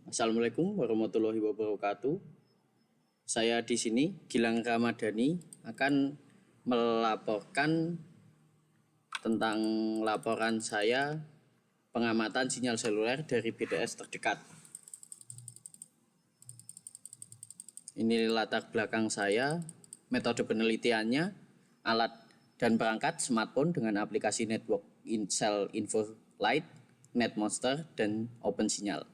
Assalamualaikum warahmatullahi wabarakatuh. Saya di sini Gilang Ramadhani akan melaporkan tentang laporan saya pengamatan sinyal seluler dari BTS terdekat. Ini latar belakang saya, metode penelitiannya, alat dan perangkat smartphone dengan aplikasi network Cell Info Lite, NetMonster, dan OpenSignal.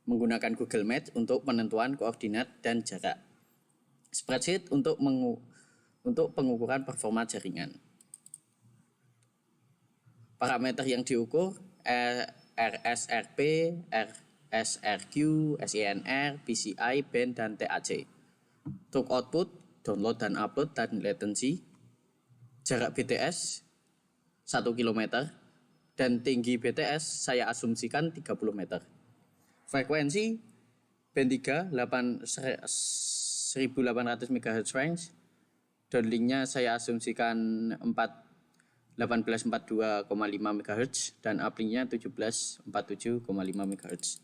Menggunakan Google Maps untuk penentuan koordinat dan jarak. Spreadsheet untuk pengukuran performa jaringan. Parameter yang diukur RSRP, RSRQ, SINR, PCI, band, dan TAC. Untuk output, download dan upload dan latency. Jarak BTS 1 km dan tinggi BTS saya asumsikan 30 meter. Frekuensi band 3 1800 MHz range. Downlinknya saya asumsikan 1842,5 MHz dan uplinknya 1747,5 MHz.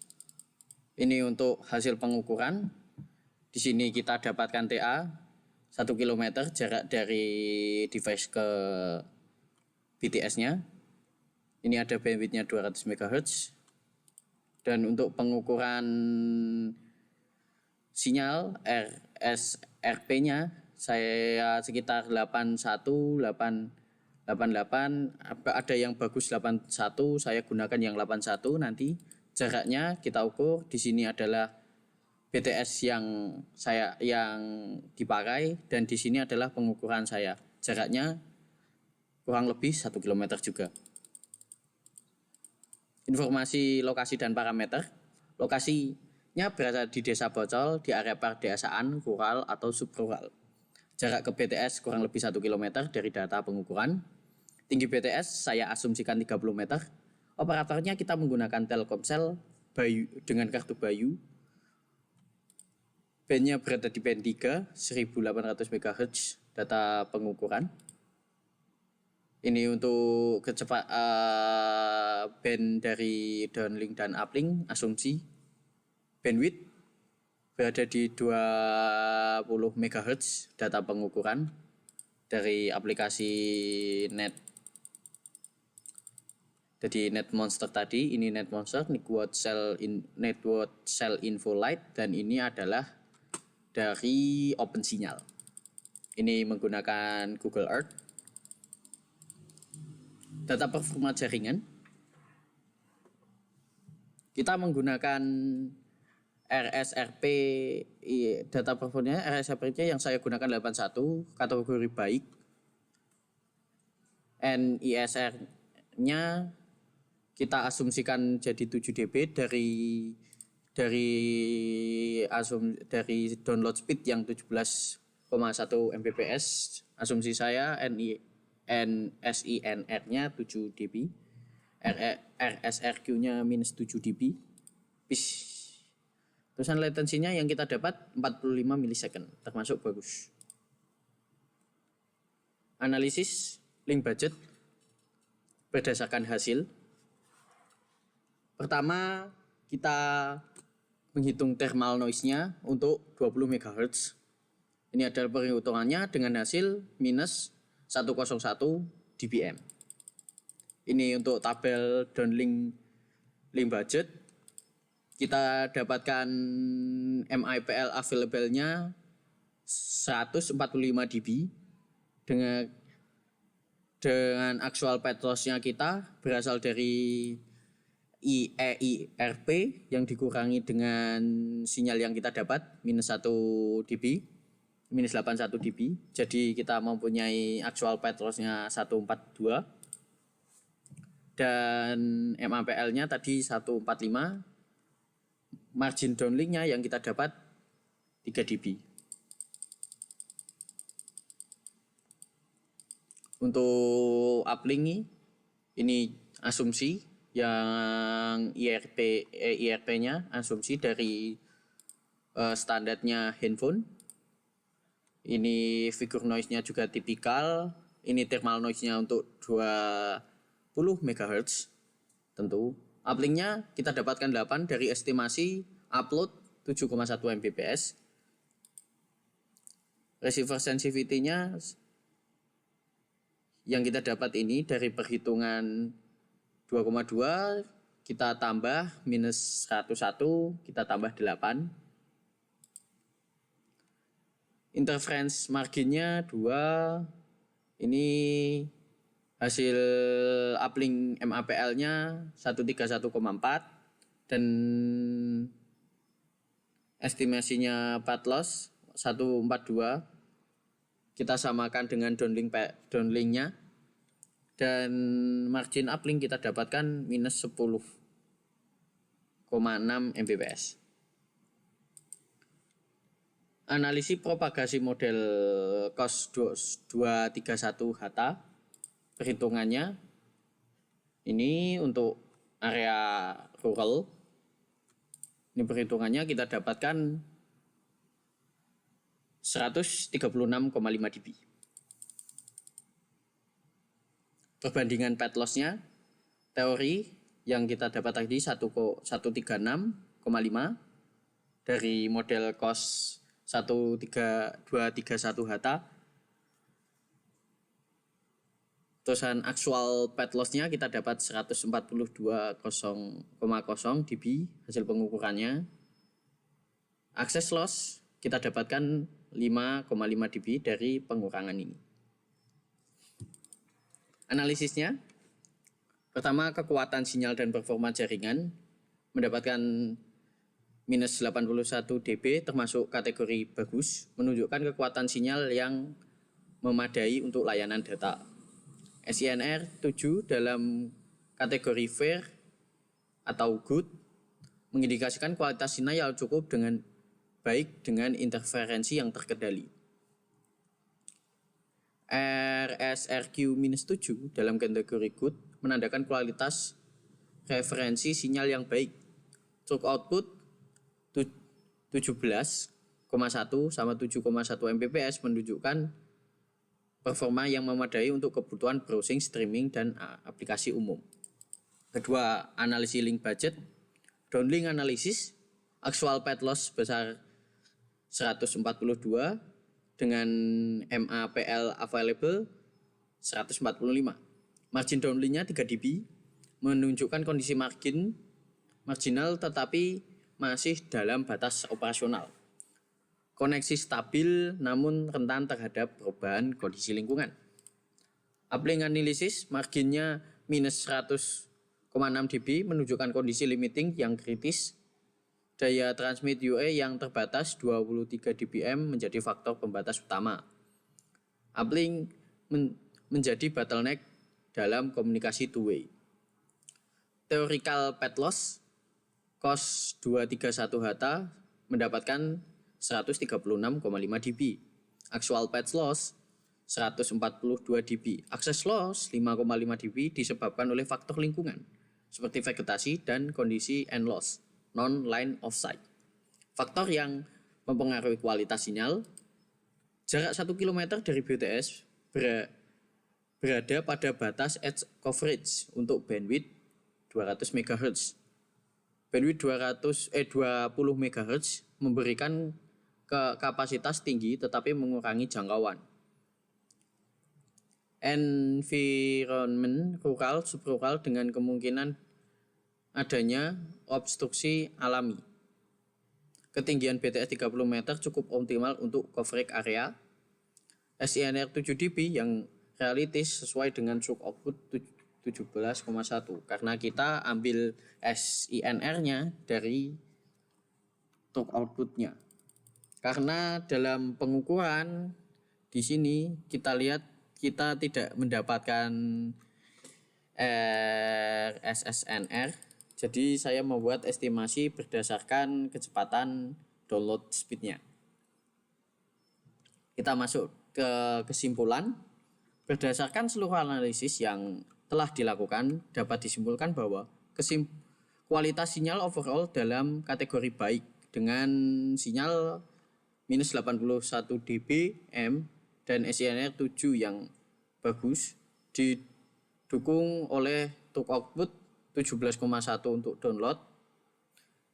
Ini untuk hasil pengukuran. Di sini kita dapatkan TA 1 km jarak dari device ke BTS-nya. Ini ada bandwidth-nya 200 MHz. Dan untuk pengukuran sinyal RSRP-nya saya sekitar 8188, ada yang bagus 81, saya gunakan yang 81 nanti. Jaraknya kita ukur, di sini adalah BTS yang dipakai dan di sini adalah pengukuran saya. Jaraknya kurang lebih 1 km juga. Informasi lokasi dan parameter. Lokasinya berada di Desa Bocol, di area perdesaan, rural atau subrural. Jarak ke BTS kurang lebih 1 km dari data pengukuran. Tinggi BTS saya asumsikan 30 meter. Operatornya kita menggunakan Telkomsel Bayu dengan kartu Bayu. Bandnya berada di band 3, 1800 MHz data pengukuran. Ini untuk band dari downlink dan uplink, asumsi bandwidth berada di 20 MHz data pengukuran dari aplikasi net. Jadi NetMonster tadi, ini NetMonster, Network Cell Info Lite, dan ini adalah dari OpenSignal. Ini menggunakan Google Earth. Data performa jaringan, kita menggunakan RSRP. Data performanya RSRP-nya yang saya gunakan 81, kategori baik. NISR-nya kita asumsikan jadi 7 dB dari download speed yang 17,1 Mbps. Asumsi saya NSINR-nya 7 dB, RSRQ-nya minus 7 dB. Terusan latensinya yang kita dapat 45 milisecond, termasuk bagus. Analisis link budget berdasarkan hasil. Pertama, kita menghitung thermal noise-nya untuk 20 MHz. Ini adalah perhitungannya dengan hasil minus 101 dBm. Ini untuk tabel downlink link budget. Kita dapatkan MIPL available-nya 145 dB dengan actual path loss-nya kita berasal dari EIRP yang dikurangi dengan sinyal yang kita dapat minus 1 dB, minus 81 dB. Jadi kita mempunyai actual path loss-nya 142 dan MAPL-nya tadi 145. Margin downlink-nya yang kita dapat 3 dB. Untuk uplink ini asumsi yang IRP-nya asumsi dari standarnya handphone. Ini figure noise-nya juga tipikal. Ini thermal noise-nya untuk 20 MHz tentu. Uplinknya kita dapatkan 8 dari estimasi upload 7,1 Mbps. Receiver sensitivity-nya yang kita dapat ini dari perhitungan 2,2 kita tambah minus 101 kita tambah 8. Interference marginnya 2. Ini hasil uplink MAPL-nya 131,4 dan estimasinya path loss 142. Kita samakan dengan downlink-nya dan margin uplink kita dapatkan minus 10,6 Mbps. Analisis propagasi model COS 231 HT. Perhitungannya ini untuk area rural. Ini perhitungannya kita dapatkan 136,5 dB. Perbandingan path loss-nya teori yang kita dapat tadi 136,5 dari model COS 13231 HT. Terusan actual path loss-nya kita dapat 142,0 dB hasil pengukurannya. Access loss kita dapatkan 5,5 dB dari pengurangan ini. Analisisnya, pertama kekuatan sinyal dan performa jaringan mendapatkan minus 81 dB termasuk kategori bagus, menunjukkan kekuatan sinyal yang memadai untuk layanan data. SINR 7 dalam kategori fair atau good mengindikasikan kualitas sinyal yang cukup dengan baik dengan interferensi yang terkendali. RSRQ-7 dalam kategori good menandakan kualitas referensi sinyal yang baik. True output 17,1 sama 7,1 Mbps menunjukkan performa yang memadai untuk kebutuhan browsing, streaming, dan aplikasi umum. Kedua, analisis link budget. Downlink analisis, actual path loss besar 142 dengan MAPL available 145. Margin downlinknya 3 dB, menunjukkan kondisi marginal tetapi masih dalam batas operasional. Koneksi stabil namun rentan terhadap perubahan kondisi lingkungan. Uplink analisis marginnya minus 100,6 dB menunjukkan kondisi limiting yang kritis. Daya transmit UA yang terbatas 23 dBm menjadi faktor pembatas utama. Uplink menjadi bottleneck dalam komunikasi two-way. Theoretical path loss COS 231 HT mendapatkan 136,5 dB. Actual path loss 142 dB. Access loss 5,5 dB disebabkan oleh faktor lingkungan seperti vegetasi dan kondisi end loss non-line of sight. Faktor yang mempengaruhi kualitas sinyal, jarak 1 km dari BTS berada pada batas edge coverage untuk bandwidth 200 MHz. Bandwidth 20 MHz memberikan kapasitas tinggi tetapi mengurangi jangkauan. Environment rural subrural dengan kemungkinan adanya obstruksi alami. Ketinggian BTS 30 meter cukup optimal untuk coverage area. SINR 7 dB yang realistis sesuai dengan stroke output 17,1 karena kita ambil SINR-nya dari stroke output-nya. Karena dalam pengukuran di sini kita lihat kita tidak mendapatkan SSNR. Jadi saya membuat estimasi berdasarkan kecepatan download speed-nya. Kita masuk ke kesimpulan. Berdasarkan seluruh analisis yang telah dilakukan dapat disimpulkan bahwa kualitas sinyal overall dalam kategori baik dengan sinyal minus 81 dBm dan SINR 7 yang bagus didukung oleh true output 17,1 untuk download,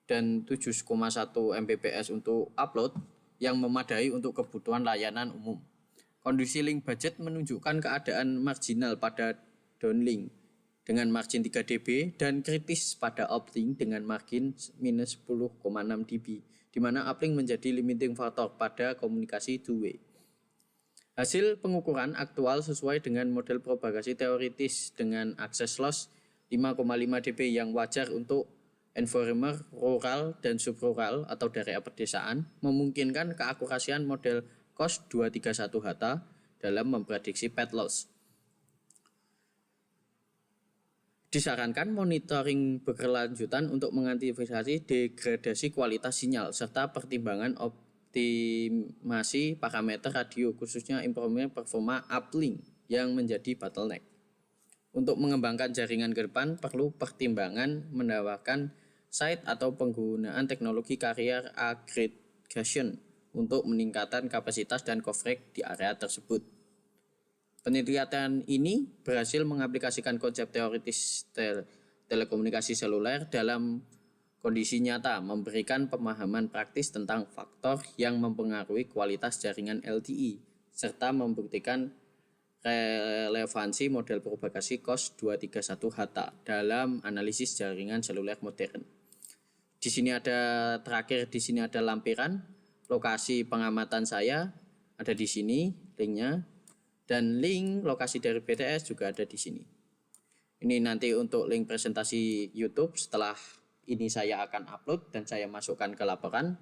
dan 7,1 Mbps untuk upload yang memadai untuk kebutuhan layanan umum. Kondisi link budget menunjukkan keadaan marginal pada downlink dengan margin 3 dB dan kritis pada uplink dengan margin minus 10,6 dB, di mana uplink menjadi limiting factor pada komunikasi two-way. Hasil pengukuran aktual sesuai dengan model propagasi teoritis dengan akses loss 5,5 dB yang wajar untuk environment rural dan subrural atau daerah pedesaan, memungkinkan keakurasian model COS 231 HATA dalam memprediksi path loss. Disarankan monitoring berkelanjutan untuk mengantisipasi degradasi kualitas sinyal serta pertimbangan optimasi parameter radio, khususnya improvement performa uplink yang menjadi bottleneck. Untuk mengembangkan jaringan ke depan perlu pertimbangan menawarkan site atau penggunaan teknologi carrier aggregation untuk meningkatkan kapasitas dan coverage di area tersebut. Penelitian ini berhasil mengaplikasikan konsep teoritis telekomunikasi seluler dalam kondisi nyata, memberikan pemahaman praktis tentang faktor yang mempengaruhi kualitas jaringan LTE, serta membuktikan relevansi model propagasi COS 231 HATA dalam analisis jaringan seluler modern. Di sini ada lampiran lokasi pengamatan saya, ada di sini linknya, dan link lokasi dari BTS juga ada di sini. Ini nanti untuk link presentasi YouTube, setelah ini saya akan upload dan saya masukkan ke laporan.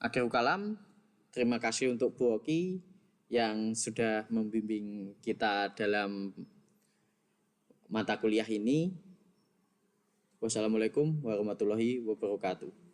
Akhirul kalam, terima kasih untuk Bu Oki yang sudah membimbing kita dalam mata kuliah ini. Wassalamualaikum warahmatullahi wabarakatuh.